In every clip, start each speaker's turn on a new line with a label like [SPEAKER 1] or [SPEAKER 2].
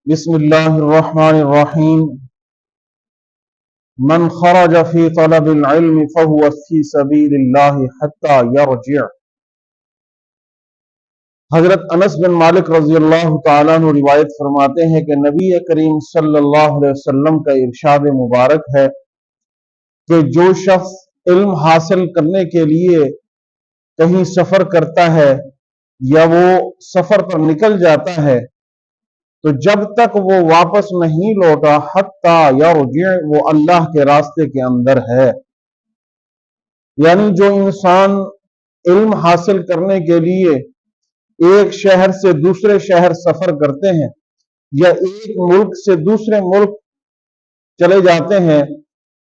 [SPEAKER 1] بسم اللہ الرحمن الرحیم من خرج فی طلب العلم فهو فی سبیل اللہ حتی یرجع۔ حضرت انس بن مالک رضی اللہ تعالیٰ عنہ روایت فرماتے ہیں کہ نبی کریم صلی اللہ علیہ وسلم کا ارشاد مبارک ہے کہ جو شخص علم حاصل کرنے کے لیے کہیں سفر کرتا ہے یا وہ سفر پر نکل جاتا ہے تو جب تک وہ واپس نہیں لوٹا حتی یرجع، وہ اللہ کے راستے کے اندر ہے۔ یعنی جو انسان علم حاصل کرنے کے لیے ایک شہر سے دوسرے شہر سفر کرتے ہیں یا ایک ملک سے دوسرے ملک چلے جاتے ہیں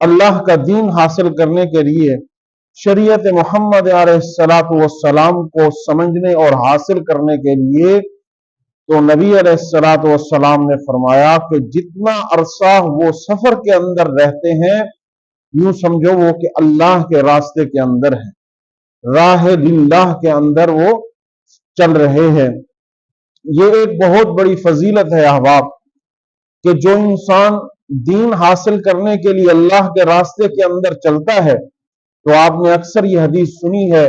[SPEAKER 1] اللہ کا دین حاصل کرنے کے لیے، شریعت محمد علیہ السلام کو سمجھنے اور حاصل کرنے کے لیے، تو نبی علیہ السلام نے فرمایا کہ جتنا عرصہ وہ سفر کے اندر رہتے ہیں یوں سمجھو وہ کہ اللہ کے راستے کے اندر ہے، راہ للہ کے اندر وہ چل رہے ہیں۔ یہ ایک بہت بڑی فضیلت ہے احباب کہ جو انسان دین حاصل کرنے کے لیے اللہ کے راستے کے اندر چلتا ہے، تو آپ نے اکثر یہ حدیث سنی ہے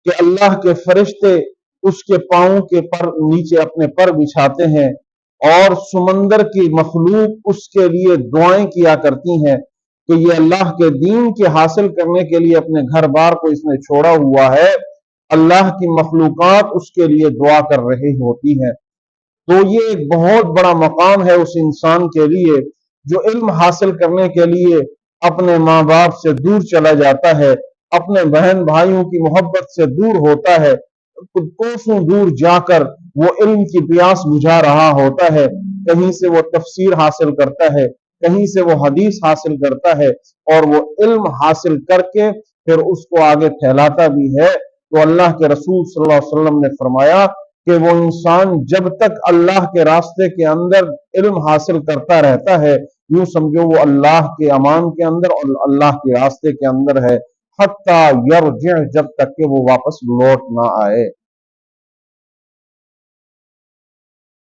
[SPEAKER 1] کہ اللہ کے فرشتے اس کے پاؤں کے پر نیچے اپنے پر بچھاتے ہیں اور سمندر کی مخلوق اس کے لیے دعائیں کیا کرتی ہیں کہ یہ اللہ کے دین کے حاصل کرنے کے لیے اپنے گھر بار کو اس نے چھوڑا ہوا ہے، اللہ کی مخلوقات اس کے لیے دعا کر رہی ہوتی ہیں۔ تو یہ ایک بہت بڑا مقام ہے اس انسان کے لیے جو علم حاصل کرنے کے لیے اپنے ماں باپ سے دور چلا جاتا ہے، اپنے بہن بھائیوں کی محبت سے دور ہوتا ہے، کوسوں دور جا کر وہ علم کی پیاس بجھا رہا ہوتا ہے، کہیں سے وہ تفسیر حاصل کرتا ہے، کہیں سے وہ حدیث حاصل کرتا ہے اور وہ علم حاصل کر کے پھر اس کو آگے پھیلاتا بھی ہے۔ تو اللہ کے رسول صلی اللہ علیہ وسلم نے فرمایا کہ وہ انسان جب تک اللہ کے راستے کے اندر علم حاصل کرتا رہتا ہے یوں سمجھو وہ اللہ کے امان کے اندر اور اللہ کے راستے کے اندر ہے، حتی یرجع، جب تک کہ وہ واپس لوٹ نہ آئے۔